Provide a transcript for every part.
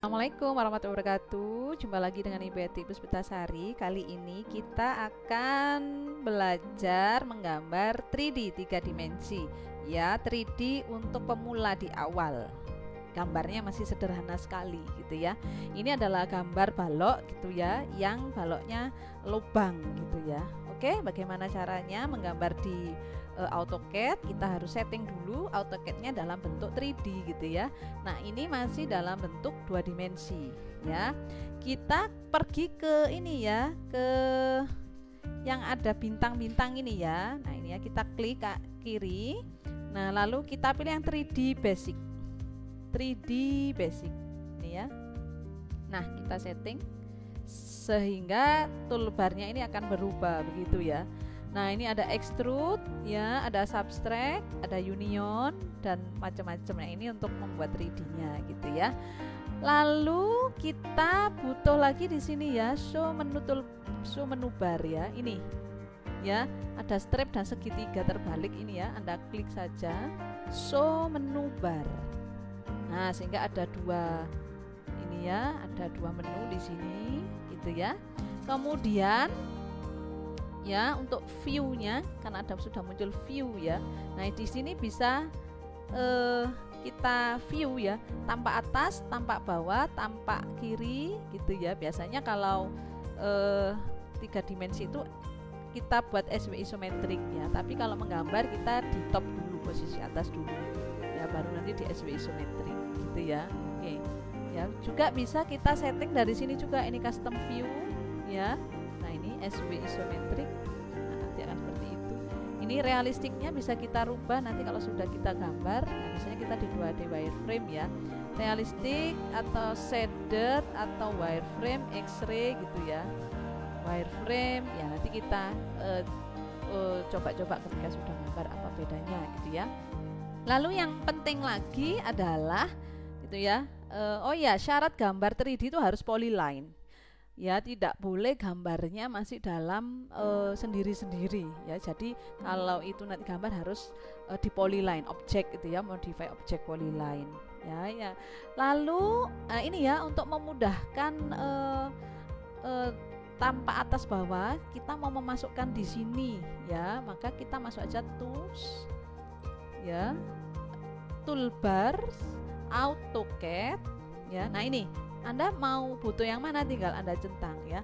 Assalamualaikum warahmatullahi wabarakatuh. Jumpa lagi dengan Ibu Eti Puspitasari. Kali ini kita akan belajar menggambar 3D 3 dimensi. Ya, 3D untuk pemula di awal. Gambarnya masih sederhana sekali gitu ya. Ini adalah gambar balok gitu ya, yang baloknya lubang gitu ya. Oke, bagaimana caranya menggambar di AutoCAD? Kita harus setting dulu AutoCAD-nya dalam bentuk 3D gitu ya. Nah, ini masih dalam bentuk 2 dimensi ya. Kita pergi ke ini ya, ke yang ada bintang-bintang ini ya. Nah, ini ya, kita klik ke kiri. Nah, lalu kita pilih yang 3D basic. 3D basic ini ya. Nah, kita setting sehingga toolbarnya ini akan berubah begitu ya. Nah, ini ada extrude ya, ada subtract, ada union dan macam-macam. Nah, ini untuk membuat 3D-nya gitu ya. Lalu kita butuh lagi di sini ya, show menu bar ya. Ini ya, ada strip dan segitiga terbalik ini ya. Anda klik saja show menu bar. Nah, sehingga ada dua ini ya, ada dua menu di sini gitu ya. Kemudian ya, untuk view-nya kan sudah muncul view ya. Nah, di sini bisa kita view ya, tampak atas, tampak bawah, tampak kiri gitu ya. Biasanya kalau 3 dimensi itu kita buat SW isometrik ya, tapi kalau menggambar kita di top dulu, posisi atas dulu ya, baru nanti di SW isometrik gitu ya. Oke ya, juga bisa kita setting dari sini juga, ini custom view ya. Nah, ini SW isometrik. Nah, nanti akan seperti itu. Ini realistiknya bisa kita rubah nanti kalau sudah kita gambar. Nah, biasanya kita di 2D wireframe ya, realistik atau shaded atau wireframe, X-ray gitu ya. Wireframe ya, nanti kita coba-coba ketika sudah gambar apa bedanya gitu ya. Lalu yang penting lagi adalah gitu ya, oh ya, syarat gambar 3D itu harus polyline ya, tidak boleh gambarnya masih dalam sendiri-sendiri ya. Jadi kalau itu nanti gambar harus di polyline objek gitu ya, modify objek polyline ya. Lalu ini ya, untuk memudahkan tanpa atas bawah, kita mau memasukkan di sini ya, maka kita masuk aja tools ya, toolbar, AutoCAD ya. Nah, ini Anda mau butuh yang mana, tinggal Anda centang ya.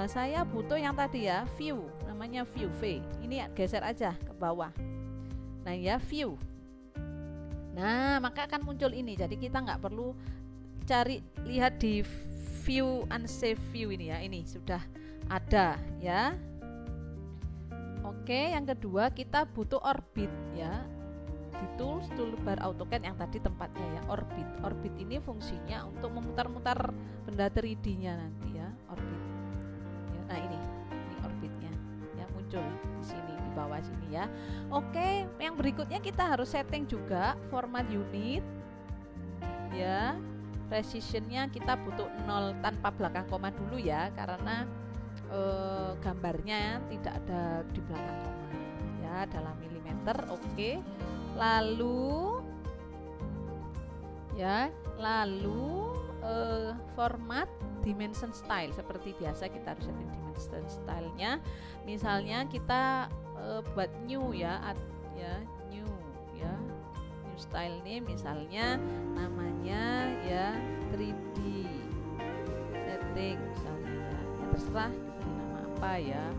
Saya butuh yang tadi ya, view, namanya view V. Ini geser aja ke bawah. Nah ya, view. Nah, maka akan muncul ini. Jadi kita nggak perlu cari lihat di view unsave view ini ya. Ini sudah ada ya. Oke, yang kedua kita butuh orbit ya. Di tools, toolbar AutoCAD yang tadi tempatnya ya, orbit. Orbit ini fungsinya untuk memutar-mutar benda 3D-nya nanti ya, orbit ya. Nah, ini orbitnya ya, muncul di sini, di bawah sini ya. Oke, yang berikutnya kita harus setting juga format unit ya. Precision-nya kita butuh 0 tanpa belakang koma dulu ya, karena gambarnya tidak ada di belakang koma ya, dalam milimeter. Oke. Lalu ya, format dimension style seperti biasa, kita harus setting dimension stylenya. Misalnya kita buat new ya, new style name, misalnya namanya ya 3D setting misalnya ya, terserah nama apa ya.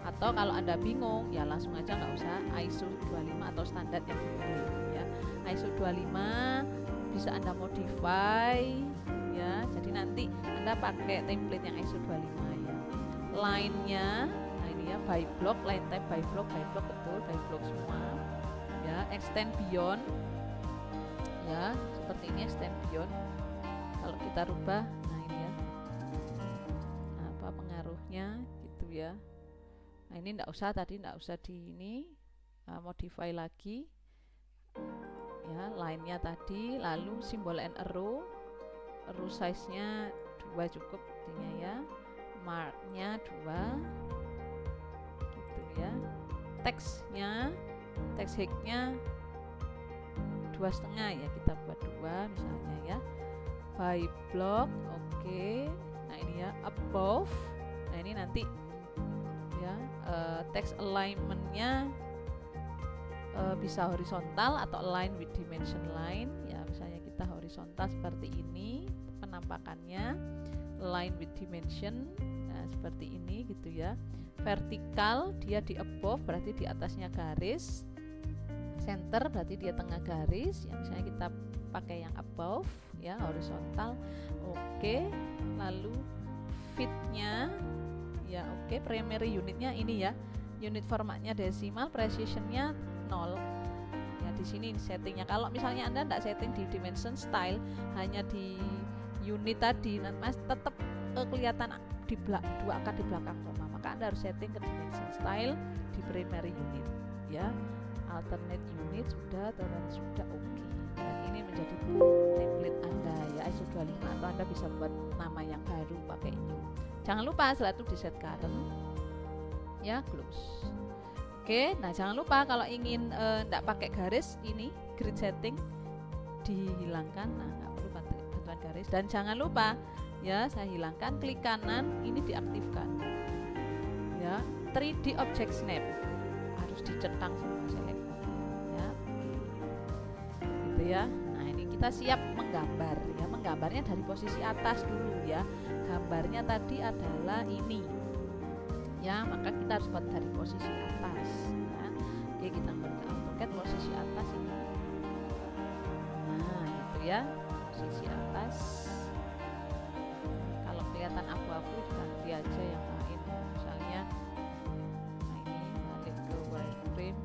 Atau kalau Anda bingung ya, langsung aja, nggak usah ISO 25 atau standar yang dipilih ya. ISO 25 bisa Anda modify ya, jadi nanti Anda pakai template yang ISO 25 ya. Line-nya, nah ini ya, by block, line type by block betul, by block semua ya. Extend beyond ya, seperti ini, extend beyond. Kalau kita rubah, nah ini ya, apa pengaruhnya gitu ya. Nah, ini enggak usah di ini, modify lagi ya, line-nya tadi. Lalu simbol and arrow size-nya 2 cukup intinya ya, mark-nya 2 gitu ya. Text-nya, text height-nya 2,5 ya, kita buat 2 misalnya ya. by block. Oke. Nah ini ya, above. Nah ini nanti ya text alignmentnya bisa horizontal atau align with dimension line ya. Misalnya kita horizontal seperti ini penampakannya, align with dimension, nah seperti ini gitu ya. Vertikal dia di above berarti di atasnya garis, center berarti dia tengah garis ya. Misalnya kita pakai yang above ya, horizontal. Oke. Lalu fitnya ya, oke. Primary unitnya ini ya, unit formatnya desimal, precisionnya 0 ya. Di sini settingnya. Kalau misalnya Anda tidak setting di dimension style, hanya di unit tadi, Mas tetap kelihatan di dua angka di belakang koma, maka Anda harus setting ke dimension style di primary unit ya. Alternate unit sudah, dan sudah oke. Dan ini menjadi template Anda ya, ISO 25, atau Anda bisa buat nama yang baru pakai new. Jangan lupa setelah itu di set current ya, close. Oke, nah jangan lupa kalau ingin enggak pakai garis ini, grid setting dihilangkan. Nah, nggak perlu bantuan garis. Dan jangan lupa ya, saya hilangkan, klik kanan ini diaktifkan ya. 3D object snap harus dicentang semua, select ya, gitu ya. Nah ini kita siap menggambar ya. Menggambarnya dari posisi atas dulu ya. Gambarnya tadi adalah ini ya, maka kita harus buat dari posisi atas ya. Oke, kita ambil AutoCAD posisi atas ini. Nah gitu ya, posisi atas. Kalau kelihatan abu-abu ganti aja yang lain ya. Misalnya nah ini balik ke wireframe.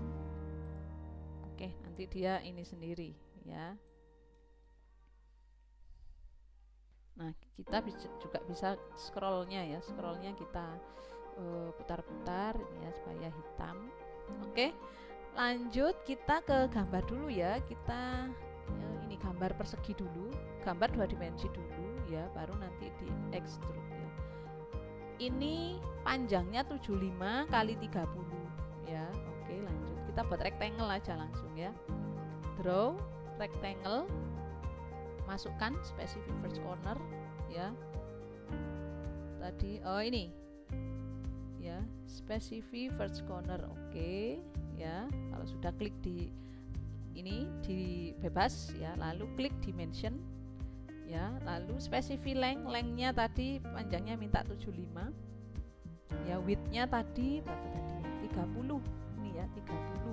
Oke, nanti dia ini sendiri ya. Nah kita juga bisa scrollnya ya, scrollnya kita putar-putar ya supaya hitam. Oke, lanjut kita ke gambar dulu ya. Kita ini gambar persegi dulu, gambar 2 dimensi dulu ya, baru nanti di extrude ya. Ini panjangnya 75 kali 30 ya. Oke, lanjut kita buat rectangle aja langsung ya. Draw rectangle, masukkan specific first corner ya. Tadi ini ya, specific first corner. Oke ya. Kalau sudah klik di ini, di bebas ya, lalu klik dimension ya, lalu specific lengthnya tadi panjangnya minta 75 ya, widthnya tadi berapa tadi ya, 30 ini ya, 30.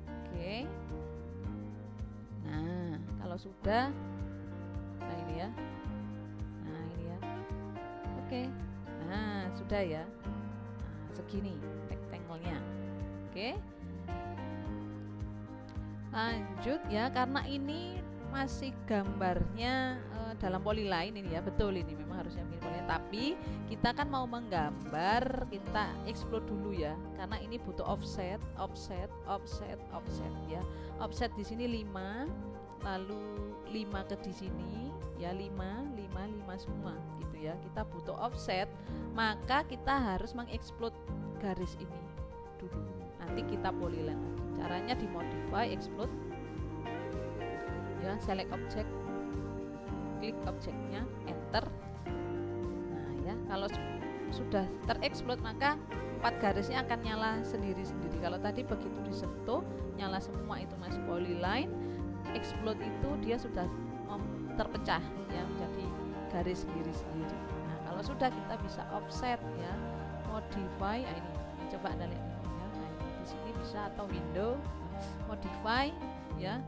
Oke. Nah kalau sudah, nah ini ya, nah ini ya. Oke, nah sudah ya. Nah, segini rectangle-nya. Oke. Lanjut ya, karena ini masih gambarnya dalam polyline ini ya, betul ini memang harusnya polyline, tapi kita kan mau menggambar, kita explode dulu ya, karena ini butuh offset ya. Offset di sini 5, lalu 5 ke di sini ya, 5 semua gitu ya. Kita butuh offset, maka kita harus mengexplode garis ini dulu, nanti kita polyline lagi. Caranya di modify, explode ya, select object, klik objeknya, enter. Nah ya, kalau sudah terexplode maka 4 garisnya akan nyala sendiri-sendiri. Kalau tadi begitu disentuh nyala semua, itu masih polyline. Explode itu dia sudah terpecah ya menjadi garis sendiri-sendiri. Nah kalau sudah, kita bisa offset ya, modify. Nah, ini coba Anda lihat ini ya. Nah, di sini bisa, atau window modify ya,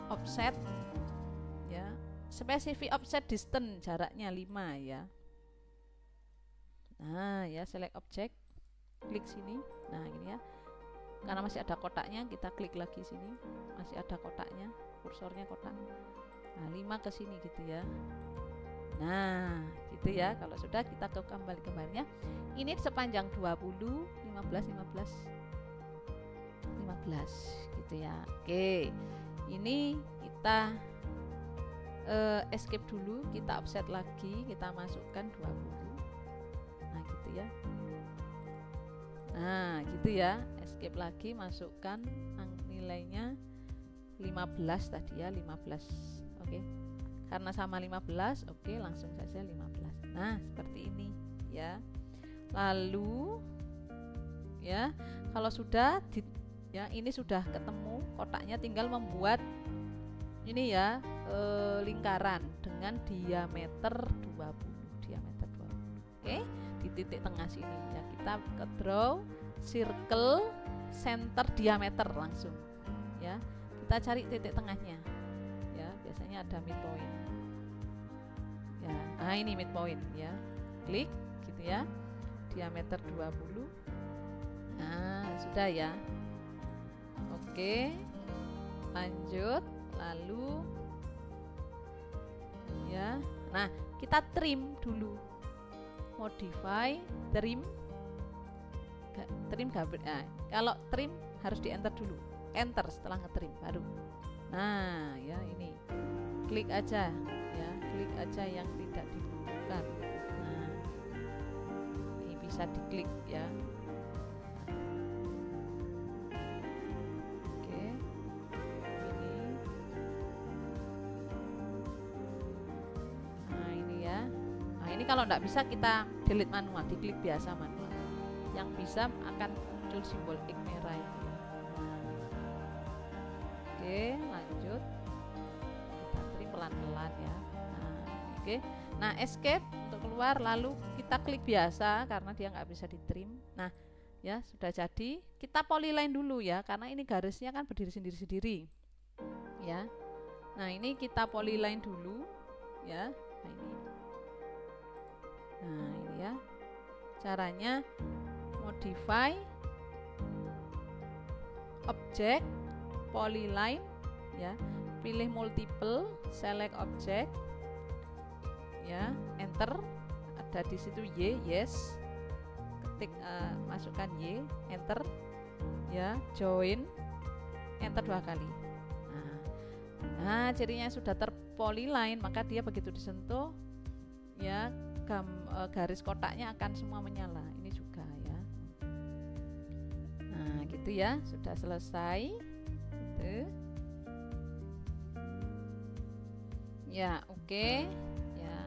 offset ya, specific offset distance, jaraknya 5 ya. Nah ya, select object, klik sini. Nah ini ya, karena masih ada kotaknya, kita klik lagi sini, masih ada kotaknya, kursornya kotak. Nah 5 ke sini gitu ya. Nah gitu ya. Kalau sudah, kita ke kembali gambarnya. Ini sepanjang 20, 15 gitu ya. Oke, ini kita escape dulu, kita offset lagi, kita masukkan 20. Nah gitu ya. Nah gitu ya, escape lagi, masukkan nilainya 15 tadi ya, 15. Oke, karena sama 15, oke, langsung saja 15. Nah, seperti ini ya. Lalu ya, kalau sudah ya, ini sudah ketemu kotaknya, tinggal membuat ini ya, lingkaran dengan diameter 20. Oke, di titik tengah sini ya, kita ke draw circle center diameter langsung ya. Kita cari titik tengahnya ya, biasanya ada midpoint ya. Nah, ini midpoint ya, klik gitu ya, diameter 20. Nah, sudah ya. Oke, lanjut. Lalu ya, nah kita trim dulu, modify, trim gambar. Nah, kalau trim harus di enter dulu, enter setelah ngetrim baru. Nah ya, ini klik aja ya, klik aja yang tidak dibutuhkan. Nah, ini bisa diklik ya. Ini kalau tidak bisa kita delete manual, diklik biasa manual. Yang bisa akan muncul simbol X merah itu ya. Oke, lanjut. Kita trim pelan-pelan ya. Nah, oke. Nah, escape untuk keluar, lalu kita klik biasa karena dia nggak bisa di trim. Nah, ya sudah jadi. Kita polyline dulu ya, karena ini garisnya kan berdiri sendiri-sendiri. Ya. Nah, ini kita polyline dulu ya. Nah, ini. Nah, ini ya caranya, modify, object, polyline ya, pilih multiple, select object ya, enter, ada di situ Y, yes, ketik masukkan Y, enter ya, join, enter 2 kali. Nah, cirinya sudah terpolyline, maka dia begitu disentuh ya, garis kotaknya akan semua menyala. Ini juga ya. Nah, gitu ya, sudah selesai gitu. Ya, oke ya.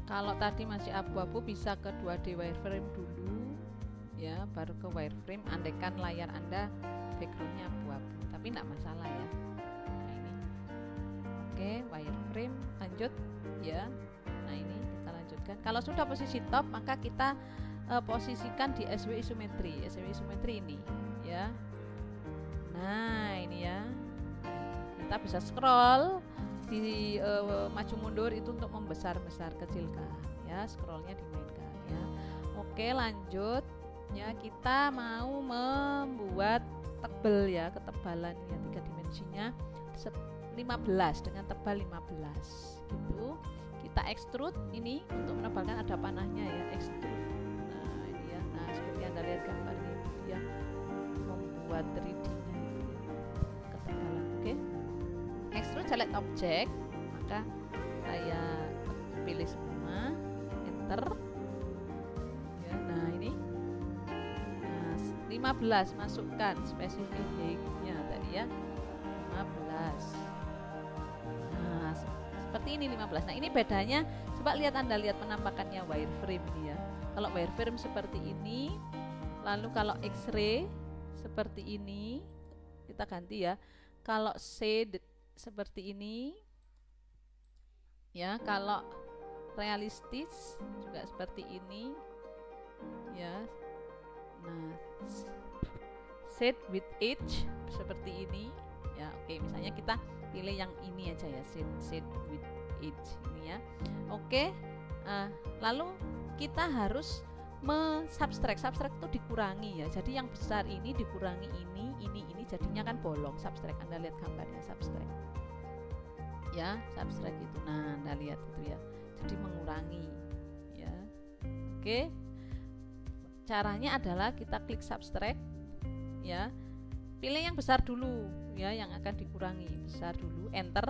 Kalau tadi masih abu-abu, bisa ke 2D wireframe dulu ya, baru ke wireframe, andaikan layar Anda backgroundnya abu-abu, tapi tidak masalah ya. Nah, ini oke, wireframe, lanjut ya. Nah, ini kita lanjutkan. Kalau sudah posisi top, maka kita posisikan di SW isometri. SW isometri ini ya. Nah, ini ya. Kita bisa scroll di maju mundur itu untuk membesar-besar, kecilkan ya, scrollnya dimainkan ya. Oke, lanjut ya, kita mau membuat tebel ya, ketebalannya 3 dimensinya 15 dengan tebal 15 gitu. Kita extrude ini untuk menebalkan, ada panahnya ya, extrude. Nah, ini ya. Nah, seperti Anda lihat gambarnya itu dia membuat 3D-nya itu ya, ketebalan. Oke. Extrude, select object, maka saya pilih semua, enter. Ya, nah ini. Nah, 15 masukkan spesifik height-nya tadi ya. 15. Nah, seperti ini 15. Nah, ini bedanya, coba Anda lihat penampakannya wireframe ini ya. Kalau wireframe seperti ini, lalu kalau X-ray seperti ini, kita ganti ya. Kalau shade seperti ini ya, kalau realistis juga seperti ini ya. Nah, shade with edge seperti ini ya. Oke, misalnya kita pilih yang ini aja ya, shade with edge ini ya. Oke, lalu kita harus subtract itu dikurangi ya. Jadi yang besar ini dikurangi ini jadinya kan bolong. Subtract, Anda lihat gambarnya, subtract ya, subtract itu. Nah, Anda lihat itu ya, jadi mengurangi ya. Oke, caranya adalah kita klik subtract ya, pilih yang besar dulu ya, yang akan dikurangi besar dulu, enter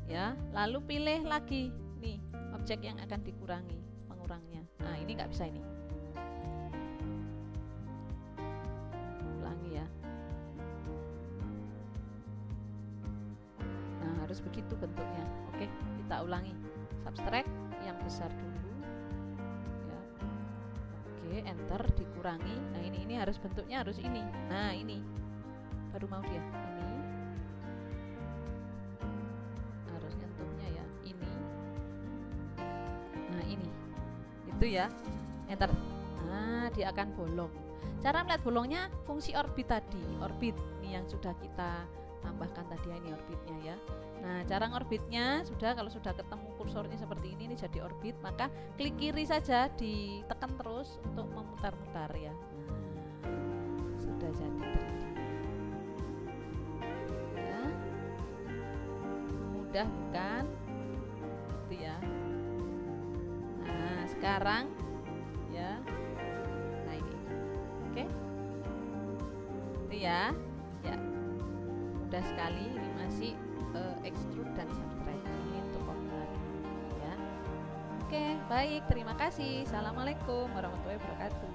ya, lalu pilih lagi nih objek yang akan dikurangi, pengurangnya. Nah, ini nggak bisa, ini ulangi ya. Nah, harus begitu bentuknya. Oke, kita ulangi. Subtract yang besar dulu ya. Oke, enter, dikurangi. Nah ini harus bentuknya harus ini. Nah ini baru mau dia. Ini harus nyentuhnya ya. Ini. Nah ini itu ya. Enter. Nah dia akan bolong. Cara melihat bolongnya fungsi orbit tadi. Orbit ini yang sudah kita tambahkan tadi, ini orbitnya ya. Nah cara ngorbitnya kalau sudah ketemu kursornya seperti ini jadi orbit, maka klik kiri saja, ditekan terus untuk memutar-mutar ya. Nah sudah jadi 3D ya. Mudah bukan? Gitu ya. Nah sekarang ya, nah ini oke. Itu ya mudah sekali. Ini masih extrude dan subtract. Ini untuk formula ya. Oke, baik, terima kasih. Assalamualaikum warahmatullahi wabarakatuh.